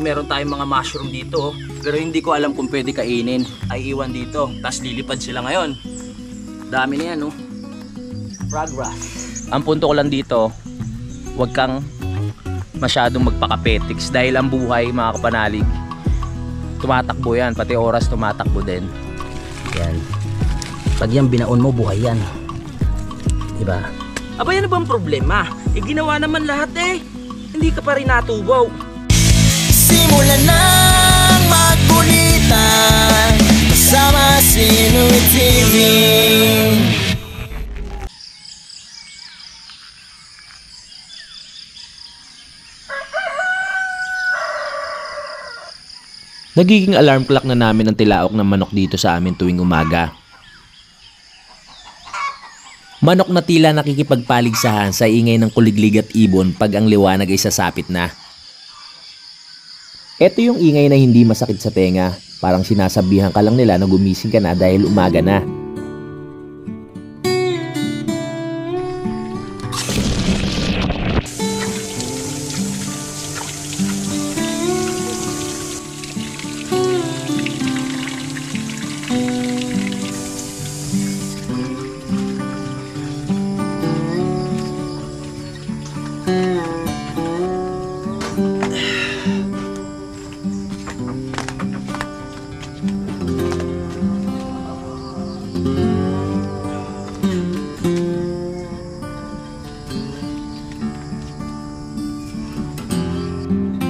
meron tayong mga mushroom dito. Pero hindi ko alam kung pwede kainin. Ay iwan dito. Tapos lilipad sila ngayon. Dami na yan, oh. Progress. Ang punto ko lang dito, huwag kang masyadong magpakapetiks. Dahil ang buhay, mga kapanalig, tumatakbo yan. Pati oras tumatakbo din. Yan. Pag yan binaon mo, buhay yan. Diba? Aba, yan na bang problema? Ginawa naman lahat eh. Hindi ka pa rin natubaw. Simulan ng magkulitan kasama si Nuy TV. Nagiging alarm clock na namin ang tilaok ng manok dito sa amin tuwing umaga. Manok na tila nakikipagpaligsahan sa ingay ng kuliglig at ibon pag ang liwanag ay sasapit na. Ito yung ingay na hindi masakit sa tenga, parang sinasabihan ka lang nila na gumising ka na dahil umaga na.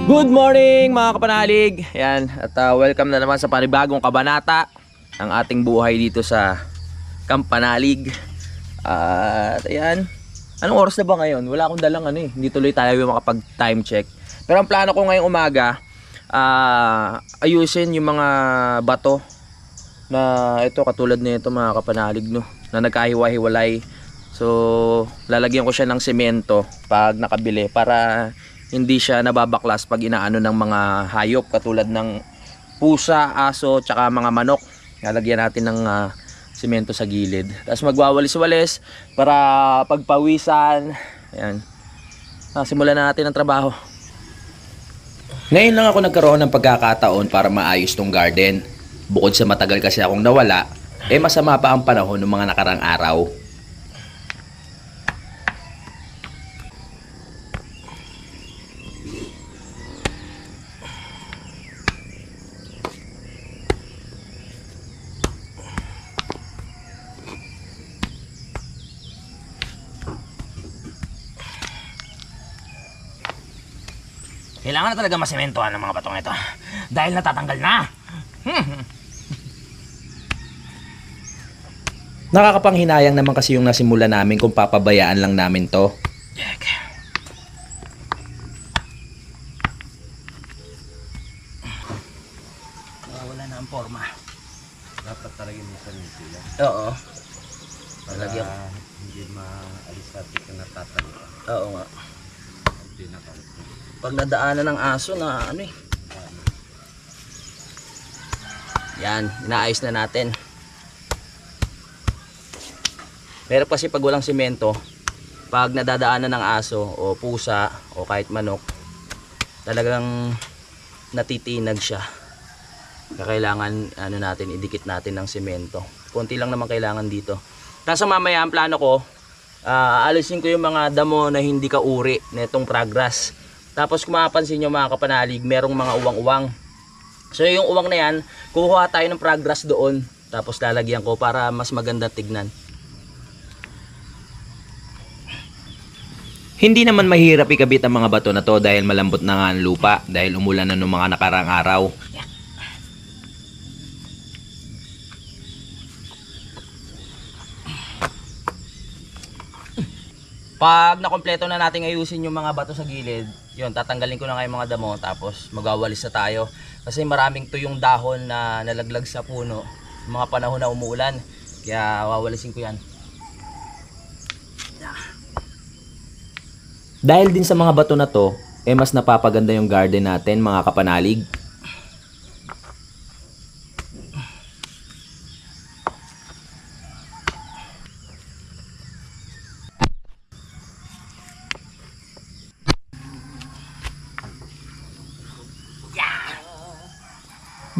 Good morning mga kapanalig. Yan, at welcome na naman sa panibagong kabanata ng ating buhay dito sa Kampanalig. At ayan, anong oras na ba ngayon? Wala akong dalang ano eh. Hindi tuloy tayo makapag time check. Pero ang plano ko ngayong umaga, ayusin yung mga bato na ito, katulad nito mga kapanalig, no, na nagkahiwa-hiwalay. So lalagyan ko siya ng semento pag nakabili para hindi siya nababaklas pag inaano ng mga hayop katulad ng pusa, aso, tsaka mga manok. Lalagyan natin ng semento sa gilid. Tapos magwawalis-walis para pagpawisan. Ayan. Simulan na natin ang trabaho. Ngayon lang ako nagkaroon ng pagkakataon para maayos tong garden. Bukod sa matagal kasi akong nawala, masama pa ang panahon ng mga nakarang araw. Kailangan na talaga masementohan ng mga batong ito dahil natatanggal na. Nakakapanghinayang naman kasi yung nasimula namin kung papabayaan lang namin to. Wala na ang forma. Dapat talaga minsan sila. Oo. Para hindi maalis natin kung natatanggal. Oo nga. Hindi nakalit. Pag nadaanan ng aso na ano eh. Yan, inaayos na natin. Pero kasi pag walang semento, pag nadadaanan ng aso o pusa o kahit manok, talagang natitinag siya. Kailangan ano natin, idikit natin ng semento. Konti lang naman kailangan dito. Nasa mamaya ang plano ko, alisin ko yung mga damo na hindi kauri netong progress. Tapos kung mapapansin nyo mga kapanalig, merong mga uwang-uwang. So yung uwang na yan, kukuha tayo ng progress doon. Tapos lalagyan ko para mas maganda tignan. Hindi naman mahirap ikabit ang mga bato na to dahil malambot na nga ang lupa dahil umulan na noong mga nakarang araw. Pag nakompleto na natin ayusin yung mga bato sa gilid, yun, tatanggalin ko na nga yung mga damo, tapos magwawalis na tayo. Kasi maraming tuyong dahon na nalaglag sa puno, mga panahon na umuulan. Kaya wawalisin ko yan. Dahil din sa mga bato na to, mas napapaganda yung garden natin mga kapanalig.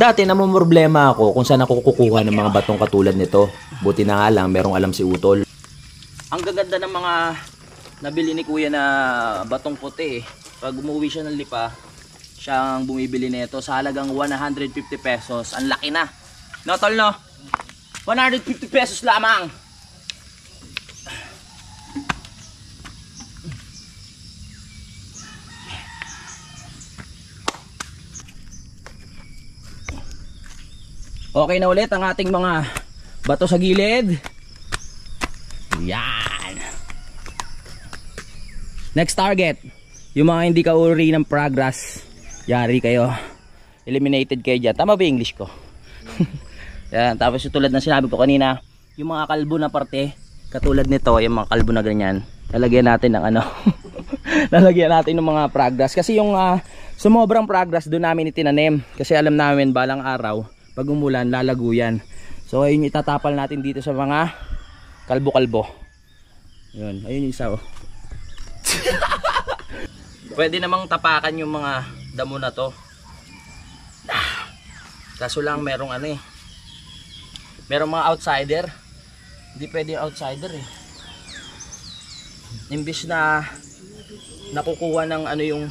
Dati namumroblema ako kung saan ako kukuha ng mga batong katulad nito. Buti na nga lang merong alam si Utol. Ang gaganda ng mga nabili ni Kuya na batong puti. Pag umuwi siya ng Lipa, siyang bumibili nito sa halagang 150 pesos. Ang laki na. No, tol, no? 150 pesos lamang. Okay na ulit ang ating mga bato sa gilid. Yan. Next target, yung mga hindi kauri ng progress. Yari kayo. Eliminated kayo dyan. Tama ba yung English ko? Yan. Tapos yung tulad ng sinabi ko kanina, yung mga kalbo na parte, katulad nito, yung mga kalbo na ganyan, lalagyan natin ng ano, lalagyan natin ng mga progress. Kasi yung sumobrang progress doon namin itinanim. Kasi alam namin balang araw, pag umulan, lalago yan. So ayun, itatapal natin dito sa mga kalbo-kalbo. Yun, ayun yung isa, oh. Pwede namang tapakan yung mga damo na to. Kaso lang merong ano eh, merong mga outsider. Hindi pwede yung outsider eh. Imbis na nakukuha ng ano yung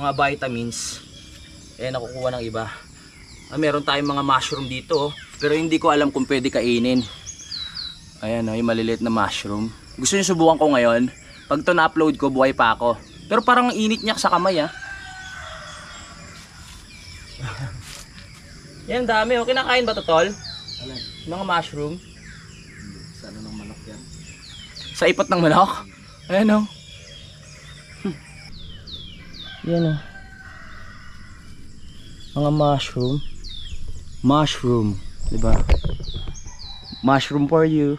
mga vitamins, eh nakukuha ng iba. Meron tayong mga mushroom dito, oh, pero hindi ko alam kung pwede kainin. Ayan, oh, yung maliliit na mushroom. Gusto niyo subukan ko ngayon? Pag to na-upload ko, buhay pa ako. Pero parang init niya sa kamay, ah. Yan, dami, oh. Kinakain ba to, tol? Mga mushroom. Sa ano ng manok yan? Sa ipot ng manok? Ayan, oh. Yan, oh. Mga mushroom. Mushroom, diba? Mushroom for you.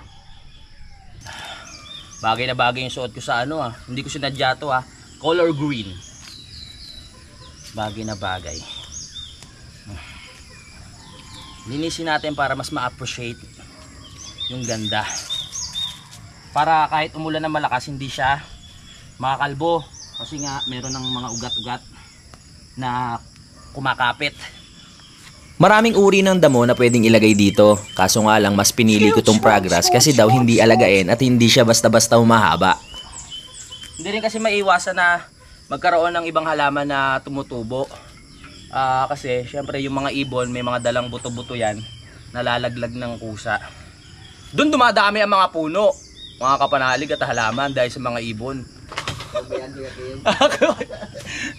Bagay na bagay yung suot ko sa ano, ah. Hindi ko sinadya to, ah. Color green. Bagay na bagay. Linisin natin para mas ma-appreciate yung ganda. Para kahit umulan na malakas, hindi siya makakalbo. Kasi nga, meron ng mga ugat-ugat na kumakapit. Maraming uri ng damo na pwedeng ilagay dito. Kaso nga lang mas pinili ko tong progress kasi daw hindi alagain at hindi siya basta-basta humahaba. Hindi rin kasi maiwasan na magkaroon ng ibang halaman na tumutubo. Kasi syempre yung mga ibon may mga dalang buto-buto yan, nalalaglag ng kusa. Doon dumadami ang mga puno, mga kapanalig at halaman dahil sa mga ibon.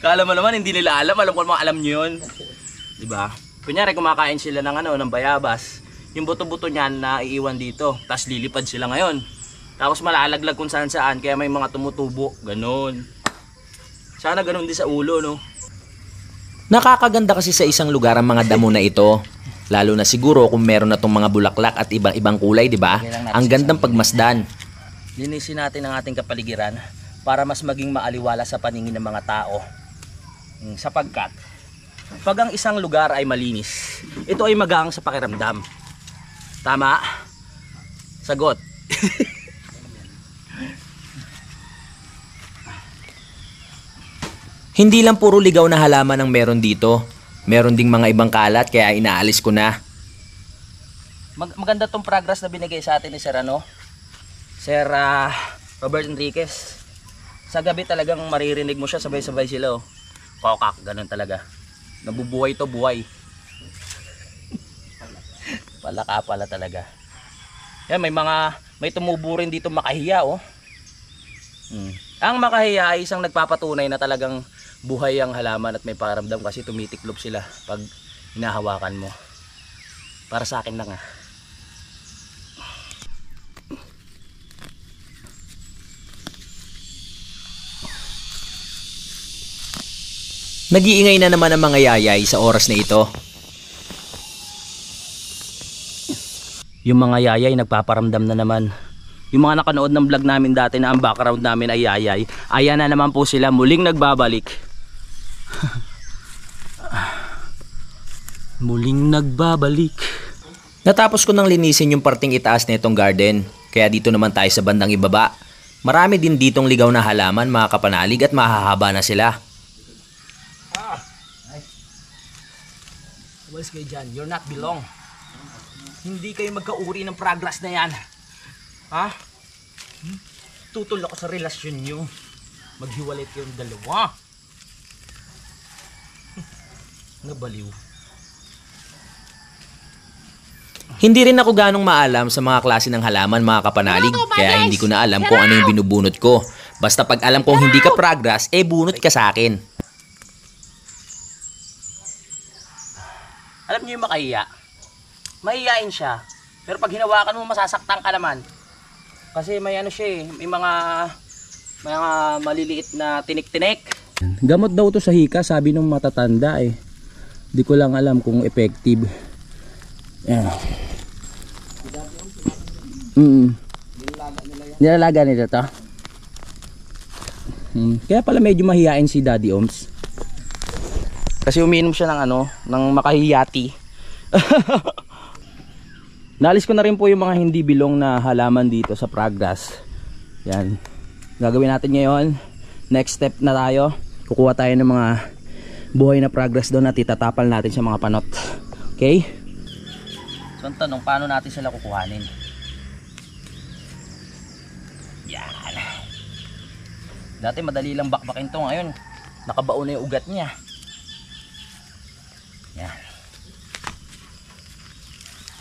Kala mo naman hindi nila alam ko naman alam nyo yun. Diba? Kunyari kumakain sila ng ng bayabas, yung buto-buto niyan na iiwan dito, tapos lilipad sila ngayon. Tapos malalaglag kung saan saan, kaya may mga tumutubo, ganun. Sana ganun din sa ulo, no? Nakakaganda kasi sa isang lugar ang mga damo na ito. Lalo na siguro kung meron na tong mga bulaklak at ibang kulay, di ba? Ang gandang pagmasdan. Linisin natin ang ating kapaligiran para mas maging maaliwala sa paningin ng mga tao. Sapagkat pag ang isang lugar ay malinis, ito ay magaan sa pakiramdam. Tama? Sagot. Hindi lang puro ligaw na halaman ang meron dito. Meron ding mga ibang kalat kaya inaalis ko na. Maganda tong progress na binigay sa atin ni Sir Sir Robert Enriquez. Sa gabi talagang maririnig mo siya, sabay-sabay sila, oh. Kokak, ganun talaga. Nabubuhay to, buhay. Palaka pala talaga. Yan, may tumubo rin dito makahiya, oh. Ang makahiya ay isang nagpapatunay na talagang buhay ang halaman at may pakiramdam kasi tumitiklop sila pag hinahawakan mo. Para sa akin lang, ah. Nag-iingay na naman ang mga yayay sa oras na ito. Yung mga yayay nagpaparamdam na naman. Yung mga nakanood ng vlog namin dati na ang background namin ay yayay, ayan na naman po sila muling nagbabalik. Muling nagbabalik. Natapos ko nang linisin yung parting itaas na itong garden. Kaya dito naman tayo sa bandang ibaba. Marami din ditong ligaw na halaman, mga kapanalig, at mahahaba na sila. Walis kayo dyan. You're not belong. Hindi kayo magkauri ng progress na yan. Ha? Tutol ako sa relasyon nyo. Maghiwalay kayong dalawa. Nabaliw. Hindi rin ako ganong maalam sa mga klase ng halaman, mga kapanalig, kaya hindi ko na alam kung ano yung binubunot ko. Basta pag alam kong hindi ka progress, bunot ka sa akin. Alam niyo yung makahiya? Mahihiyain siya. Pero pag hinawakan mo, masasaktan ka naman. Kasi may ano siya may mga maliliit na tinik-tinik. Gamot daw to sa hika, sabi nung matatanda Di ko lang alam kung effective. Yan. Nilalaga nila to. Kaya pala medyo mahihain si Daddy Oms. Kasi umiinom siya ng ng makahiyati. Naalis ko na rin po yung mga hindi bilong na halaman dito sa progress. Yan. Gagawin natin ngayon. Next step na tayo. Kukuha tayo ng mga buhay na progress doon at itatapal natin sa mga panot. Okay? So ang tanong, paano natin sila kukuhanin? Yan. Dati madali lang bakbakin to. Ngayon, nakabaon na yung ugat niya. Yan.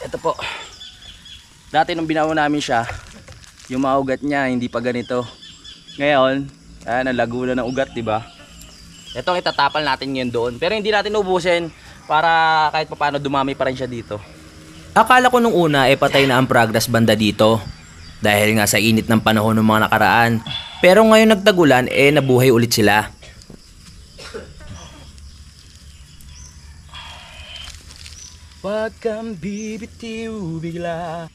Ito po. Dati nung binawo namin siya, yung mga ugat niya hindi pa ganito. Ngayon, nalago na ng ugat, 'di ba? Ito ang itatapal natin ngayon doon. Pero hindi natin ubusin para kahit papaano dumami pa rin siya dito. Akala ko nung una patay na ang progress banda dito. Dahil nga sa init ng panahon ng mga nakaraan. Pero ngayon nagtagulan nabuhay ulit sila. Wag kang bibitiw bigla.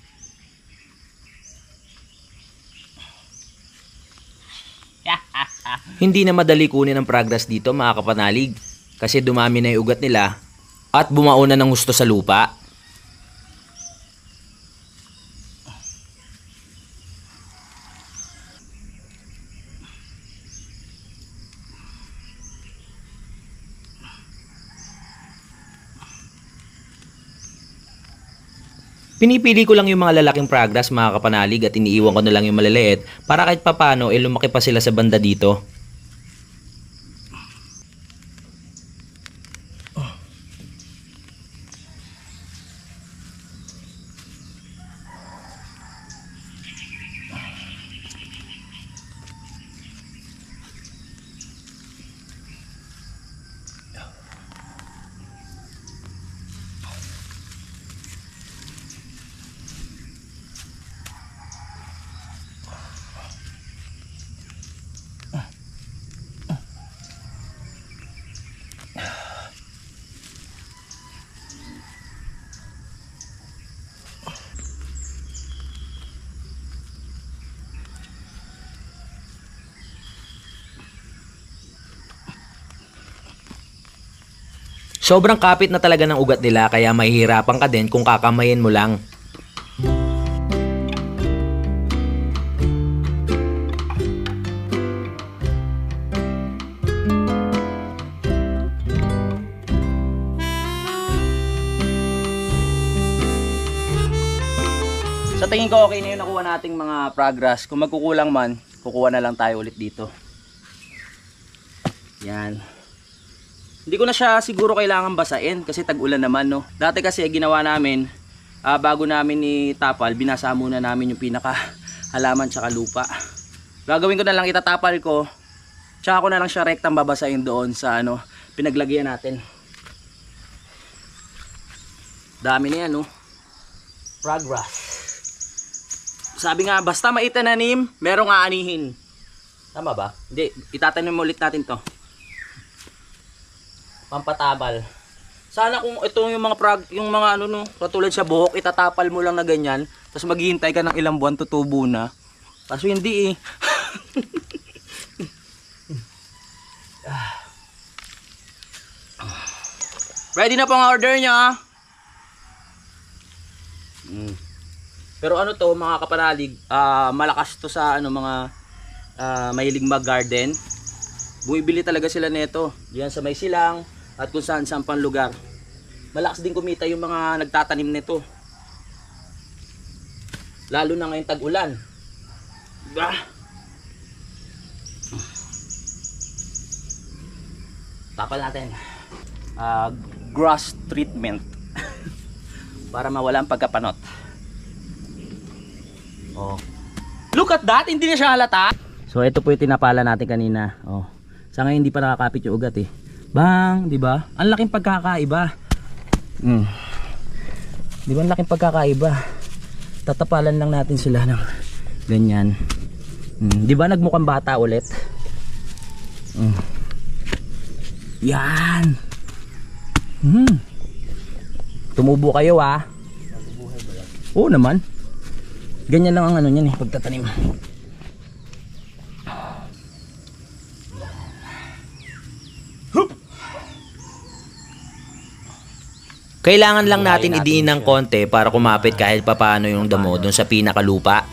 Hindi na madali kunin ang progress dito, mga kapanalig. Kasi dumami na yung ugat nila at bumauna ng gusto sa lupa. Pinipili ko lang yung mga lalaking progress, mga kapanalig, at iniiwan ko na lang yung maliliit para kahit papano lumaki pa sila sa banda dito. Sobrang kapit na talaga ng ugat nila kaya mahihirapan ka din kung kakamayin mo lang. Sa tingin ko okay na yung nakuha nating mga progress. Kung magkukulang man, kukuha na lang tayo ulit dito. Yan. Hindi ko na siya siguro kailangan basain kasi tag-ulan naman, no. Dati kasi ginawa namin, bago namin itapal, binasa muna namin yung pinaka halaman tsaka lupa. Gagawin ko na lang, itatapal ko, tsaka ko na lang siya rektang babasain doon sa pinaglagyan natin. Dami na yan, no. Progress. Sabi nga, basta maitananim, merong aanihin. Tama ba? Hindi, itatanim ulit natin to. Pampatabal. Sana kung ito yung mga katulad sa buhok, itatapal mo lang na ganyan, tapos maghihintay ka ng ilang buwan tutubo na. Kaso hindi Ready na po ang order niya. Pero to mga kapanalig, malakas to sa mga mahilig mag-garden. Bumibili talaga sila nito diyan sa may silang at kung saan pang lugar. malakas din kumita yung mga nagtatanim nito. Lalo na ngayong tag-ulan. Diba? Tapal natin. Grass treatment. Para mawala ang pagkapanot. Oh. Look at that! Hindi na siya halata. So ito po yung tinapala natin kanina. Oh. Sa ngayon hindi pa nakakapit yung ugat eh. Bang, di ba? Ang laking pagkakaiba. Di ba ang laking pagkakaiba? Tatapalan lang natin sila ng ganyan. Di ba nagmukhang bata ulit? Yan. Tumubo kayo ah. Oo naman. Ganyan lang ang ano niyan eh, pagtatanim. Kailangan lang natin idiin ng konti para kumapit kahit papaano yung damo dun sa pinakalupa.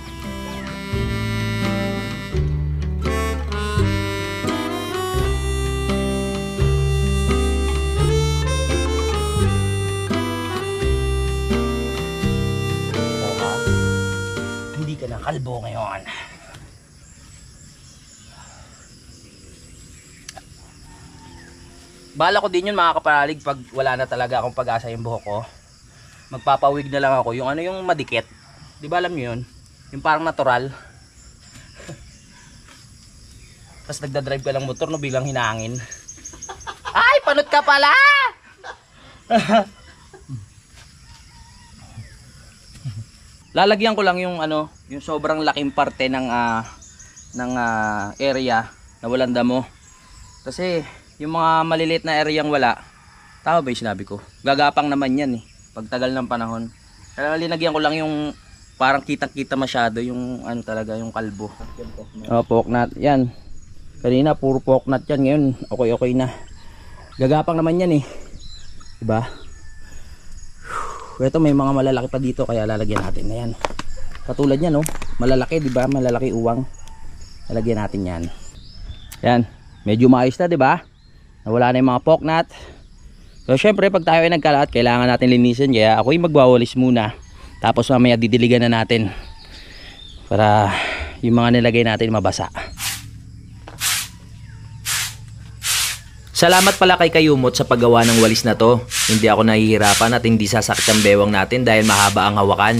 Hindi ka na kalbo ngayon. Bala ko din yun mga kapanalig, pag wala na talaga akong pag-asa yung buhok ko, magpapawig na lang ako yung ano yung madikit. Di ba alam nyo yun? Yung parang natural. Tapos nagdadrive ka lang motor no bilang hinangin. Ay, panot ka pala! Lalagyan ko lang yung ano, yung sobrang laking parte ng area na walang damo. Kasi yung mga maliliit na area wala. Tama ba yung sinabi ko? Gagapang naman yan eh. Pagtagal ng panahon. Kaya linagyan ko lang yung parang kitang-kita masyado yung ano talaga, yung kalbo. Oh, poknat. Yan. Kanina puro poknat yan. Ngayon okay na. Gagapang naman yan eh. Diba? Ito may mga malalaki pa dito kaya lalagyan natin. Ayan. Katulad yan oh. Malalaki diba? Malalaki uwang. Lalagyan natin yan. Yan. Medyo maayos na diba? Nawala na yung mga poknat. So syempre pag tayo ay nagkalat kailangan natin linisin. Kaya ako'y magwawalis muna. Tapos mamaya didiligan na natin. Para yung mga nilagay natin mabasa. Salamat pala kay Kayumot sa paggawa ng walis na to. Hindi ako nahihirapan at hindi sasakit ang bewang natin dahil mahaba ang hawakan.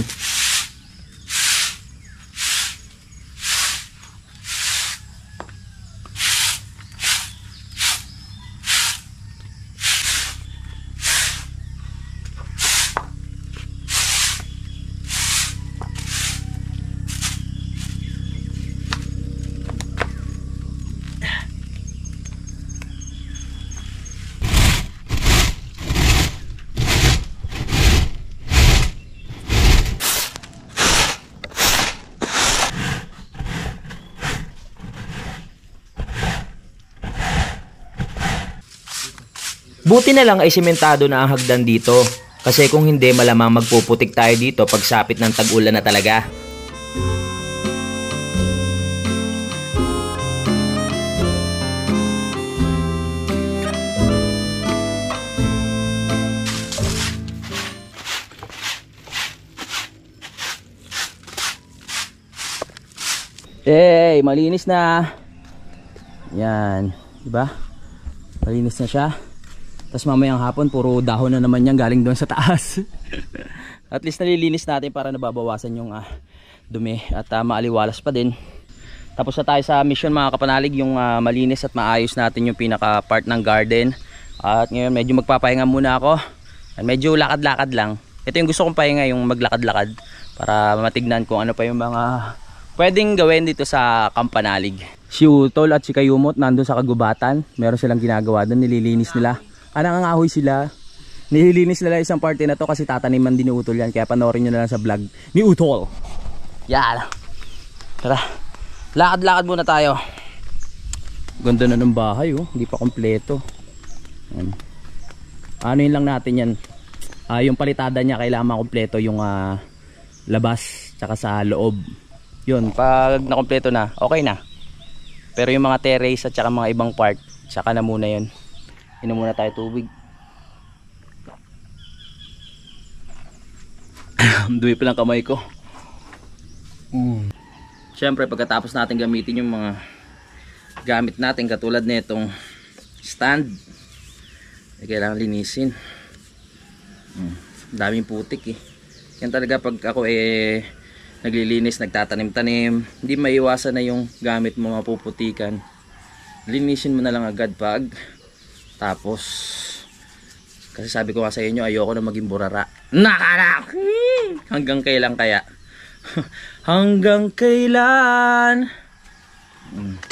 Buti na lang ay simentado na ang hagdan dito. Kasi kung hindi malamang magpuputik tayo dito pag sapit ng tag-ulan na talaga. Hey, malinis na. Yan, diba? Malinis na siya. Tapos mamayang hapon puro dahon na naman yan galing doon sa taas. At least nalilinis natin para nababawasan yung dumi at maaliwalas pa din. Tapos na tayo sa mission mga kapanalig, yung malinis at maayos natin yung pinaka part ng garden. At ngayon medyo magpapahinga muna ako. Medyo lakad-lakad lang. Ito yung gusto kong pahinga, yung maglakad-lakad para matignan kung ano pa yung mga pwedeng gawin dito sa Kampanalig. Si Utol at si Kayumot nandun sa kagubatan. Meron silang ginagawa doon, nililinis nila. Nangangahoy sila. Nililinis nila isang parte na to kasi tataniman din ni Utol yan. Kaya panoorin nyo na lang sa vlog ni Utol. Yan. Tara. Lakad-lakad muna tayo. Ganda na ng bahay oh. Hindi pa kompleto. Ano yun lang natin yan. Yung palitada niya kailangan makompleto yung labas tsaka sa loob. Yun. Pag nakompleto na, okay na. Pero yung mga terrace at tsaka mga ibang part, tsaka na muna yun. Inom muna tayo tubig. Duwi pa lang kamay ko. Siyempre pagkatapos natin gamitin yung mga gamit natin katulad nitong stand, kailangan linisin. Daming putik eh. Yan talaga pag ako naglilinis, nagtatanim-tanim, hindi maiwasan na yung gamit mo mapuputikan. Linisin mo na lang agad pag tapos, kasi sabi ko nga sa inyo, ayoko na maging burara. Nakanak! Hanggang kailan kaya? Hanggang kailan?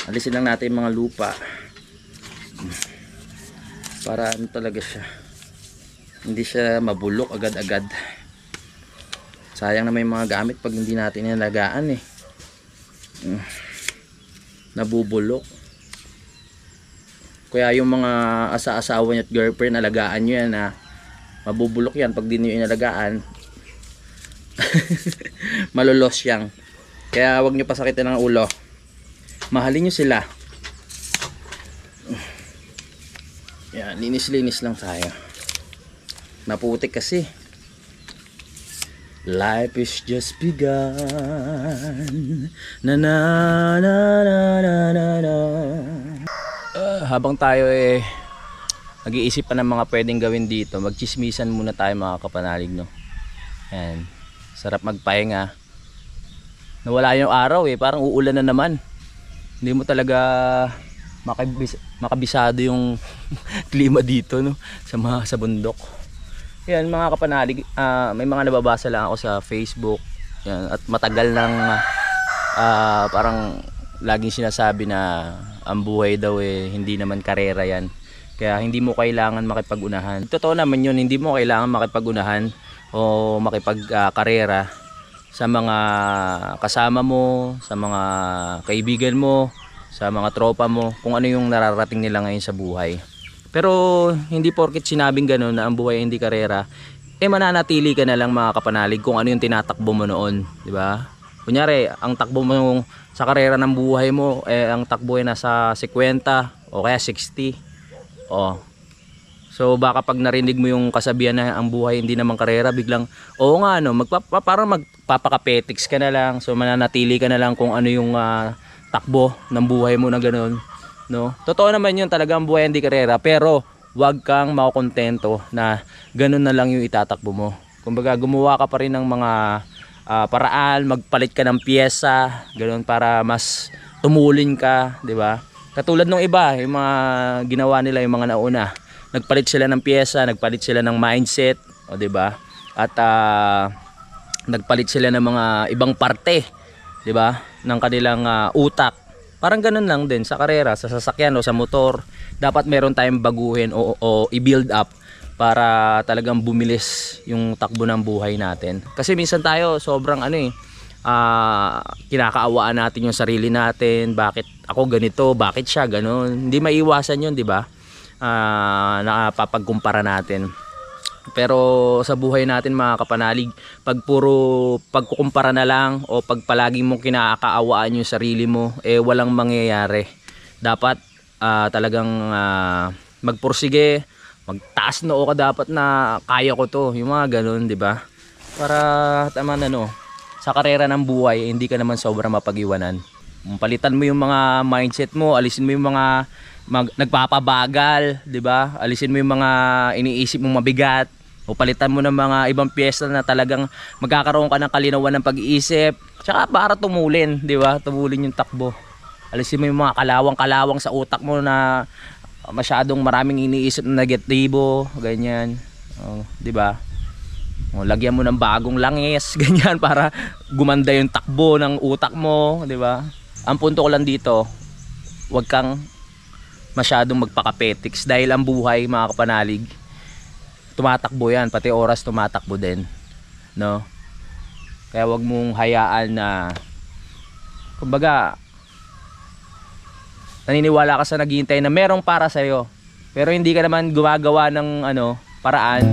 Alisin lang natin yung mga lupa para ano talaga siya, hindi siya mabulok agad-agad. Sayang na may mga gamit pag hindi natin inalagaan eh. Nabubulok. Kaya yung mga asa-asawa niyo at girlfriend, alagaan nyo yan ha. Mabubulok yan pag di nyo inalagaan. Malulos yan. Kaya wag nyo pasakitin ng ulo. Mahalin nyo sila. Yan, linis-linis lang tayo. Naputik kasi. Life is just begun. Na na na na na na na. Habang tayo nag-iisip pa ng mga pwedeng gawin dito, magchismisan muna tayo mga kapanalig, no? Yan. Sarap magpahinga. Nawala yung araw parang uulan na naman. Hindi mo talaga makabisado yung klima dito, no? Sa bundok. Yan mga kapanalig, may mga nababasa lang ako sa Facebook. Yan, at matagal nang parang laging sinasabi na ang buhay daw hindi naman karera yan. Kaya hindi mo kailangan makipag-unahan. Totoo naman yun, hindi mo kailangan makipag-unahan o makipag-karera sa mga kasama mo, sa mga kaibigan mo, sa mga tropa mo, kung ano yung nararating nila ngayon sa buhay. Pero hindi porket sinabing gano'n na ang buhay hindi karera, mananatili ka na lang mga kapanalig kung ano yung tinatakbo mo noon, di ba? Kunyari, ang takbo mo sa karera ng buhay mo, ang takbo ay nasa 50 o kaya 60. So baka pag narinig mo yung kasabihan na ang buhay hindi naman karera, biglang, oo nga, no, parang magpapakapetics ka na lang. So mananatili ka na lang kung ano yung takbo ng buhay mo na gano'n. No? Totoo naman yun, talaga ang buhay hindi karera, pero wag kang makokontento na gano'n na lang yung itatakbo mo. Kumbaga gumawa ka pa rin ng mga paraan, magpalit ka ng piyesa, gano'n, para mas tumulin ka, di ba? Katulad ng iba, yung mga ginawa nila yung mga nauna, nagpalit sila ng piyesa, nagpalit sila ng mindset, o di ba? At nagpalit sila ng mga ibang parte, di ba? Ng kanilang utak. Parang gano'n lang din sa karera, sa sasakyan o sa motor. Dapat meron tayong baguhin o i-build up para talagang bumilis yung takbo ng buhay natin. Kasi minsan tayo sobrang kinakaawaan natin yung sarili natin. Bakit ako ganito? Bakit siya gano'n? Hindi maiwasan yun, di ba? Napapagkumpara natin. Pero sa buhay natin mga kapanalig, pag puro pagkukumpara na lang o pag palagi mong kinakaawaan yung sarili mo, walang mangyayari. Dapat talagang magpursige, magtaas noo ka dapat na kaya ko to, yung mga ganun, di ba? Para tama na, no, sa karera ng buhay hindi ka naman sobra mapag-iwanan. Palitan mo yung mga mindset mo, alisin mo yung mga nagpapabagal, di ba? Alisin mo yung mga iniisip mong mabigat, o palitan mo ng mga ibang piyesa na talagang magkakaroon ka ng kalinawan ng pag-iisip, tsaka para tumulin, di ba? Tumulin yung takbo. Alisin mo yung mga kalawang-kalawang sa utak mo na masyadong maraming iniisip na negatibo, ganyan, di ba? Lagyan mo ng bagong langis, ganyan, para gumanda yung takbo ng utak mo, di ba? Ang punto ko lang dito, wag kang masyadong magpakapetics dahil ang buhay mga kapanalig, tumatakbo yan, pati oras tumatakbo din, no? Kaya wag mong hayaan na, kumbaga, naniniwala ka sa naghihintay na merong para sa'yo, pero hindi ka naman gumagawa ng paraan.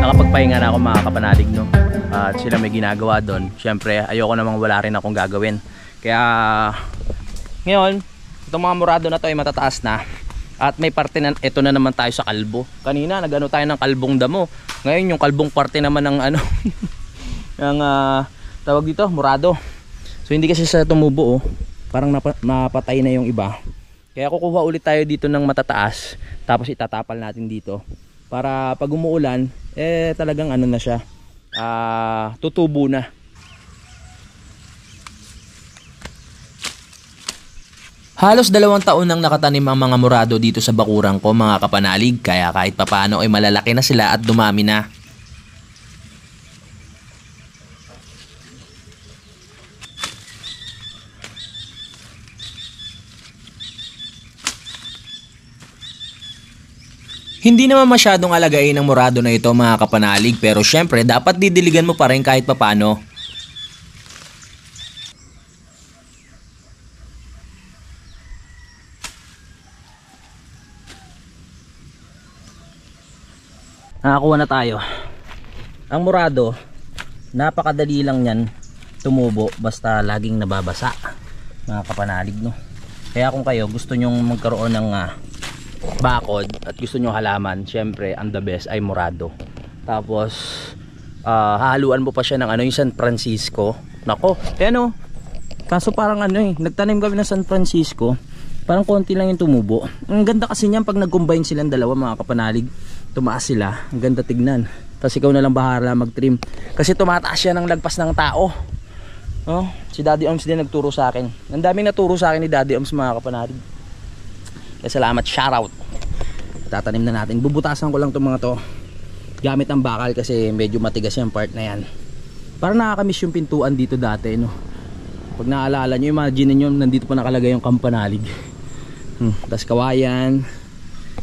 Nakapagpahinga na ako mga kapanalig, no? At sila may ginagawa doon. Siyempre ayoko namang wala rin akong gagawin. Kaya ngayon Itong mga murado na to ay matataas na. At may parte na, ito na naman tayo sa kalbo. Kanina nagano tayo ng kalbong damo. Ngayon yung kalbong parte naman ng ano ng tawag dito, murado. So hindi kasi sa tumubo, oh. Parang napatay na yung iba. Kaya kukuha ulit tayo dito ng matataas, tapos itatapal natin dito para pag umuulan talagang ano na siya, tutubo na. Halos 2 taon nang nakatanim ang mga murado dito sa bakuran ko mga kapanalig, kaya kahit papaano ay malalaki na sila at dumami na. Hindi naman masyadong alagain ang murado na ito mga kapanalig, pero syempre dapat didiligan mo pa rin kahit papano. Nakakuha na tayo. Ang murado, napakadali lang yan tumubo basta laging nababasa mga kapanalig, no? Kaya kung kayo gusto nyong magkaroon ng bakod at gusto nyo halaman, syempre ang the best ay murado. Tapos hahaluan mo pa siya ng ano, yung San Francisco. Nako, ano, kaso parang ano nagtanim kami ng San Francisco, parang konti lang yung tumubo. Ang ganda kasi niyan pag nag-combine silang dalawa mga kapanalig, tumaas sila, ang ganda tignan. Tapos ikaw na lang bahala mag-trim kasi tumataas siya ng lagpas ng tao. Oh, si Daddy Oms din nagturo sa akin. Ang daming naturo sa akin ni Daddy Oms mga kapanalig. Kaya salamat, shoutout. Tatanim na natin. Bubutasan ko lang itong mga to gamit ang bakal kasi medyo matigas yung part na yan. Parang nakakamiss yung pintuan dito dati, no? Pag naalala nyo, imagine nyo nandito pa nakalagay yung kampanalig. Tapos kawayan.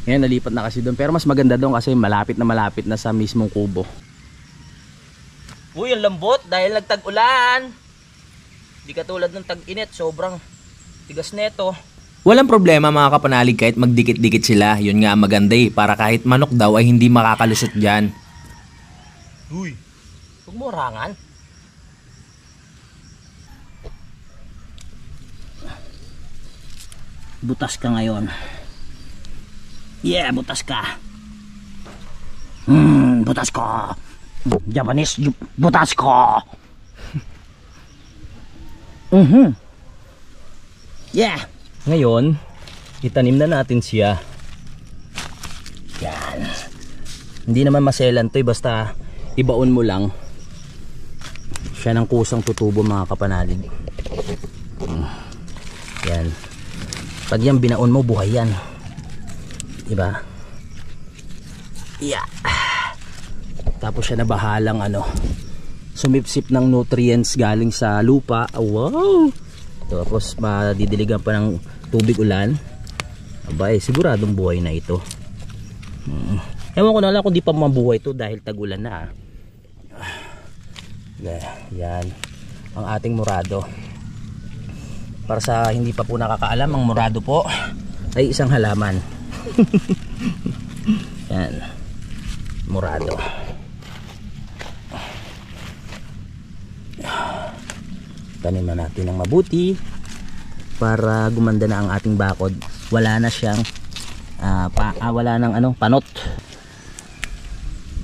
Ngayon nalipat na kasi doon, pero mas maganda doon kasi malapit na sa mismong kubo. Uy, ang lambot dahil nagtag-ulan. Di katulad ng tag-init, sobrang tigas neto. Walang problema mga kapanalig kahit magdikit-dikit sila, yun nga ang maganda para kahit manok daw ay hindi makakalusot dyan. Uy, huwag mo orangan. Butas ka ngayon. Yeah, butas ka. Butas ka. Japanese, butas ka. Yeah. Ngayon, itanim na natin siya. Yan. Hindi naman maselan to, basta ibaon mo lang. Siya ng kusang tutubo mga kapanalig. Yan. Pag yan binaon mo, buhay yan. Diba? Yeah. Tapos siya na bahalang sumipsip ng nutrients galing sa lupa. Wow! Tapos madidiligan pa ng tubig ulan. Abay, siguradong buhay na ito. Ewan ko na lang kung di pa mabuhay ito dahil tag-ulan na. Yan. Ang ating murado. Para sa hindi pa po nakakaalam, ang murado po ay isang halaman. Yan, murado. Tanim na natin ng mabuti para gumanda na ang ating bakod. Wala na siyang wala nang panot.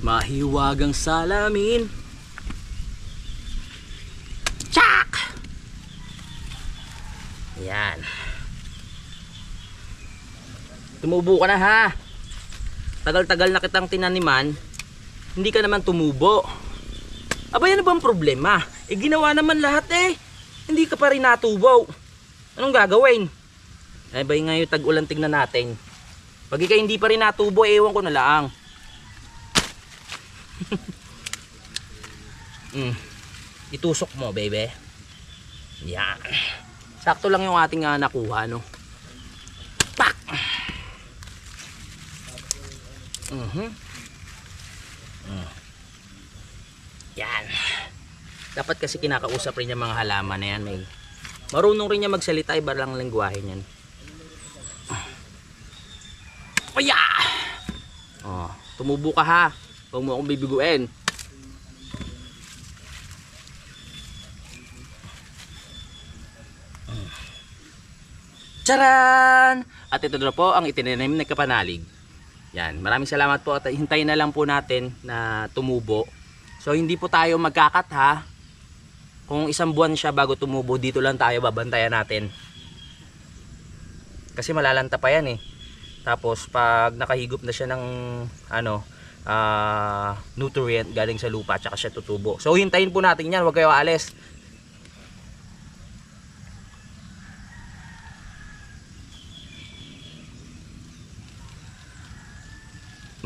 Mahiwagang salamin. Tsak! Yan. Tumubo ka na ha. Tagal-tagal na kitang tinaniman, hindi ka naman tumubo. Aba, yan na bang problema? Ginawa naman lahat hindi ka pa rin natubaw. Anong gagawin? Ay ba ngayon tag-ulan, tignan natin. Pag ikaw hindi pa rin natubo, ewan ko na lang. Itusok mo, baby. Yan. Sakto lang yung ating nakuha, no? Pak! Yan. Dapat kasi kinakausap rin yung mga halaman na yan. Marunong rin niya magsalita, iba lang lengguwahe niyan. Paya! Tumubo ka ha. Huwag mo akong bibiguin. Charan! At ito na po ang itinanim ng kapanalig. Yan, maraming salamat po at hintayin na lang po natin na tumubo. So hindi po tayo magkakat ha. Kung isang buwan siya bago tumubo, dito lang tayo babantayan natin. Kasi malalanta pa yan eh. Tapos pag nakahigop na siya ng nutrient galing sa lupa, tsaka siya tutubo. So hintayin po natin yan, huwag kayo aalis.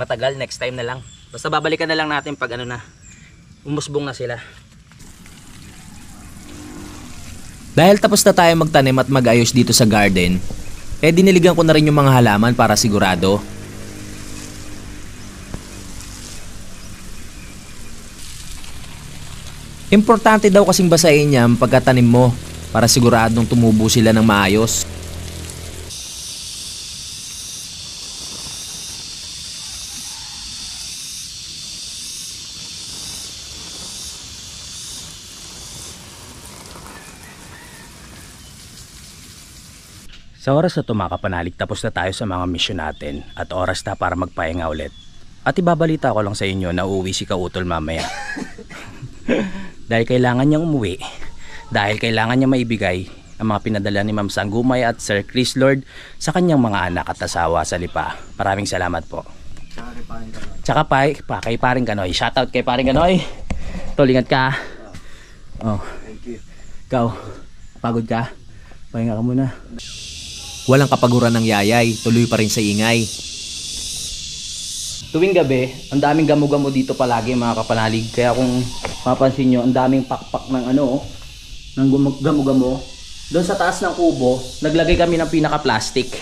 Matagal, next time na lang. Basta babalikan na lang natin pag umusbong na sila. Dahil tapos na tayo magtanim at mag-ayos dito sa garden, diniligan ko na rin yung mga halaman para sigurado. Importante daw kasing basahin yan pagkatanim mo para siguradong tumubo sila ng maayos. Sa oras na ito mga kapanalig, tapos na tayo sa mga mission natin at oras na para magpahinga ulit. At ibabalita ko lang sa inyo na uuwi si Kautol mamaya. Dahil kailangan niyang umuwi, dahil kailangan niya maibigay ang mga pinadala ni Ma'am Sanggumay at Sir Chris Lord sa kanyang mga anak at asawa sa Lipa. Maraming salamat po. Tsaka kay Paring Kanoy. Shoutout kay Paring Kanoy. Tol, ingat ka. Oh. Thank you. Ikaw, pagod ka? Pahinga ka muna. Walang kapaguran ng yayay, tuloy pa rin sa ingay. Tuwing gabi, ang daming gamo-gamo dito palagi mga kapanalig. Kaya kung mapansin nyo, ang daming pakpak ng ng gamo-gamo. Doon sa taas ng kubo, naglagay kami ng pinaka-plastic.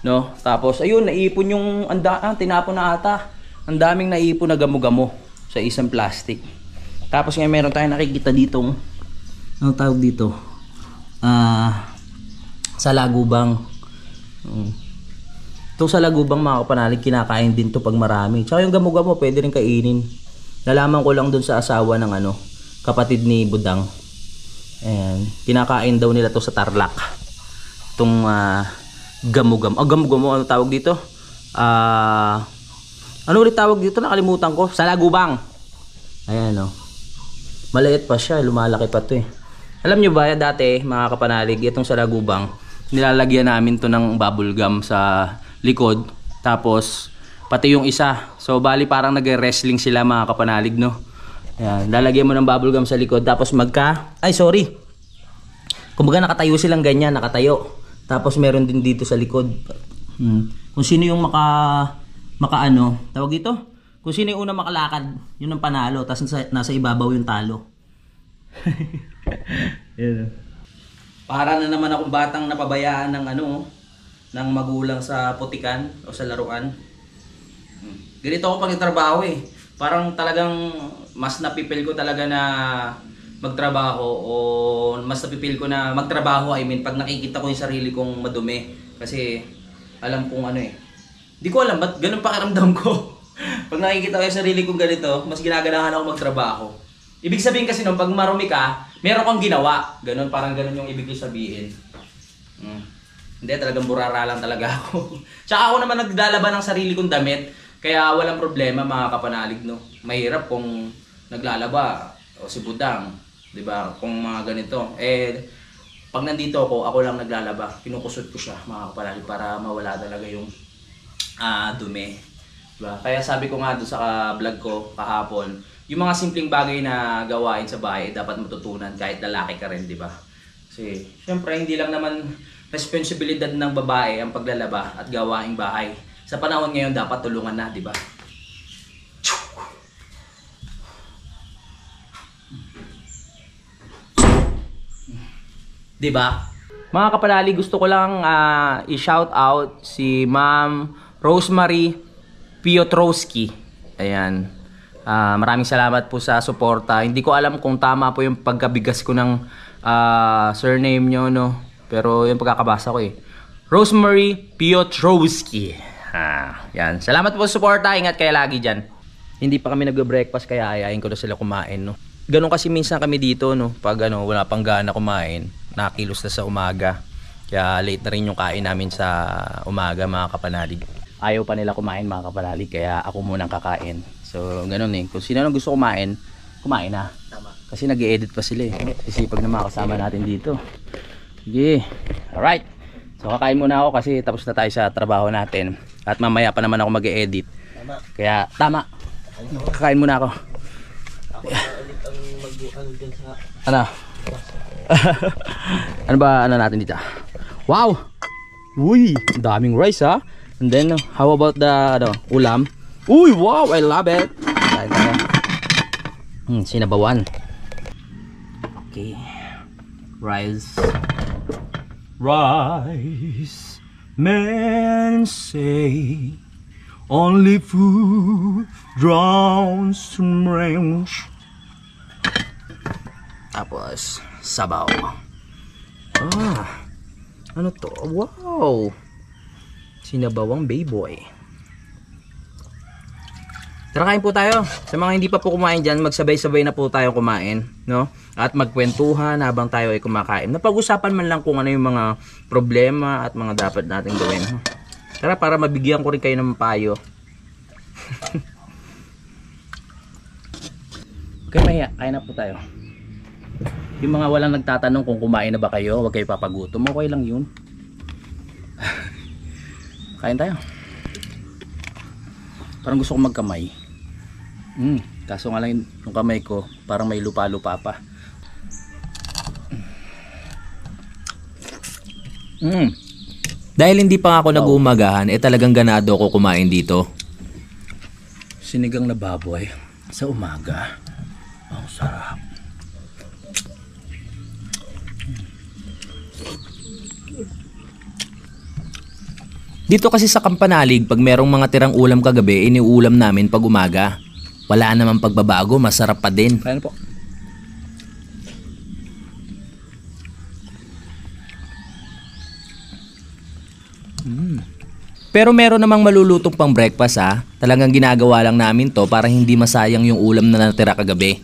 No? Tapos, ayun, naipon yung, tinapon na ata. Ang daming naipon na gamo-gamo sa isang plastic. Tapos ngayon meron tayong nakikita ditong, anong tawag dito? Sa lagubang. Itong sa lagubang mga kapanalig, kinakain din to pag marami. Tsaka yung gamo-gamo pwede rin kainin. Nalaman ko lang dun sa asawa ng kapatid ni Budang. Ayan, kinakain daw nila to sa Tarlac. Itong gamo-gamo. Gamo-gamo, ano tawag dito? Ano ulit tawag dito? Nakalimutan ko. Sa lagubang. Ayan maliit pa siya, lumalaki pa to eh. Alam nyo ba dati mga kapanalig, itong sa lagubang, nilalagyan namin to ng bubble gum sa likod, tapos pati yung isa. So bali parang nag-wrestling sila mga kapanalig, no. Ayan, lalagyan mo ng bubble gum sa likod, tapos kumbaga nakatayo silang ganyan, nakatayo. Tapos meron din dito sa likod. Kung sino yung tawag dito? Kung sino yung unang makalakad, yun ang panalo. Tapos nasa ibabaw yung talo. Yan. Para na naman akong batang napabayaan ng ng magulang sa putikan o sa laruan. Ganito ako pagtatrabaho eh. Parang talagang mas napipil ko talaga na magtrabaho, o mas napipil ko na magtrabaho, pag nakikita ko yung sarili kong madumi. Kasi alam kong Hindi ko alam ba't ganun pakiramdam ko. Pag nakikita ko yung sarili kong ganito, mas ginaganahan ako magtrabaho. Ibig sabihin kasi pag marumi ka, meron kang ginawa. Ganun, parang ganun yung ibig ko sabihin. Hindi, talagang burara lang talaga ako. Tsaka ako naman naglalaban ng sarili kong damit. Kaya walang problema mga kapanalig, no. Mahirap kung naglalaba o si Budang, 'di ba? Kung mga ganito. Pag nandito ako lang naglalaba. Kinukusot ko siya mga kapanalig para mawala talaga yung dumi. Diba? Kaya sabi ko nga doon sa vlog ko kahapon, yung mga simpleng bagay na gawain sa bahay dapat matutunan kahit lalaki ka rin, di ba? Kasi syempre hindi lang naman responsibilidad ng babae ang paglalaba at gawaing bahay. Sa panahon ngayon dapat tulungan na, di ba? Di ba? Mga kapalali, gusto ko lang i-shout out si Ma'am Rosemary Piotrowski. Ayan. Maraming salamat po sa suporta. Hindi ko alam kung tama po yung pagkabigas ko ng surname nyo, no? Pero yung pagkakabasa ko eh. Rosemary Piotrowski. Yan. Salamat po sa suporta. Ingat kayo lagi dyan. Hindi pa kami nag-breakfast kaya ayayin ko na sila kumain, no? Ganun kasi minsan kami dito, no? Pag wala pang gana kumain, nakilos na sa umaga. Kaya late na rin yung kain namin sa umaga mga kapanalig. Ayaw pa nila kumain mga kapanalig, kaya ako munang kakain. So ganun eh, kung sino nang gusto kumain, kumain na. Tama. Kasi nag-i-edit pa sila eh. Isipag na mga kasama natin dito. Sige, alright. So kakain muna ako kasi tapos na tayo sa trabaho natin. At mamaya pa naman ako mag-i-edit. Tama. Kaya tama, kakain muna ako. Ulit ang mag-ano dyan sa... Ano? Ano ba ano natin dito? Wow! Uy, daming rice ha. And then how about the ulam? Uy, wow, I love it. Kain tayo. Sinabawan. Okay. Rice. Rice. Men say only food drowns dreams. Tapos sabaw. Ano to? Wow! Sinabawang bayboy. Tara, kain po tayo. Sa mga hindi pa po kumain dyan, magsabay-sabay na po tayo kumain, no? At magkwentuhan habang tayo ay kumakain. Napag-usapan man lang kung ano yung mga problema at mga dapat natin gawin. Tara, para mabigyan ko rin kayo ng payo. Okay, mahiya. Kain na po tayo. Yung mga walang nagtatanong kung kumain na ba kayo, huwag kayo papagutom. Okay lang yun. Kain tayo. Parang gusto ko magkamay. Kaso nga lang yung kamay ko parang may lupa-lupa pa. Dahil hindi pa ako nag-uumagahan, talagang ganado ako kumain dito. Sinigang na baboy sa umaga. Ang sarap. Dito kasi sa Kampanalig, pag merong mga tirang ulam kagabi, iniulam namin pag umaga. Wala namang pagbabago, masarap pa din. Kain po. Pero meron namang malulutong pang breakfast ha. Talagang ginagawa lang namin to para hindi masayang yung ulam na natira kagabi.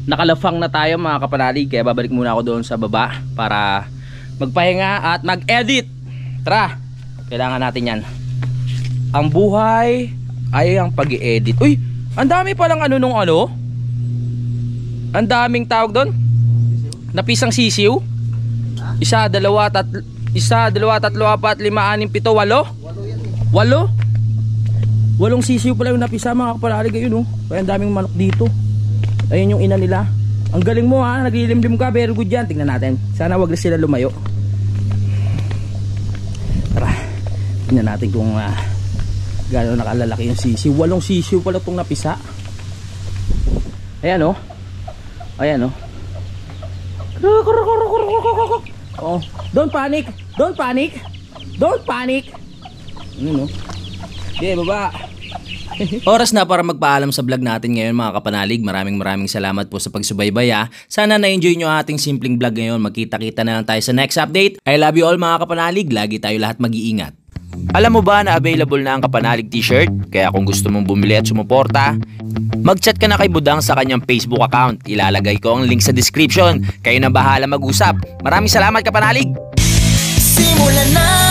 Nakalafang na tayo mga kapanalig, kaya babalik muna ako doon sa baba para magpahinga at mag-edit. Tara, kailangan natin yan. Ang buhay ay ang pag-i-edit. Uy, ang dami palang ano nung ano. Ang daming tawag doon. Napisang sisiw. Isa, dalawa, tatlo, apat, lima, anim, pito, walo. Walo? Walong sisiw pala yung napisa mga kapanalig. Ayun oh, kaya ang daming manok dito. Ayun yung ina nila. Ang galing mo ha, naglilimlim ka, very good yan. Tingnan natin, sana wag na sila lumayo. Tara, tingnan natin kung gano'n nakalalaki yung sisiw. Walong sisiw pala itong napisa. Ayan o. Ayan o. Oh, don't panic. Don't panic. Don't panic. Ano no? Okay, baba. Oras na para magpaalam sa vlog natin ngayon mga kapanalig. Maraming salamat po sa pagsubaybay ha. Sana na-enjoy nyo ating simpleng vlog ngayon. Magkita-kita na lang tayo sa next update. I love you all mga kapanalig. Lagi tayo lahat mag-iingat. Alam mo ba na available na ang Kapanalig t-shirt? Kaya kung gusto mong bumili at sumuporta, mag-chat ka na kay Budang sa kanyang Facebook account. Ilalagay ko ang link sa description. Kayo na bahala mag-usap. Maraming salamat Kapanalig! Simulan na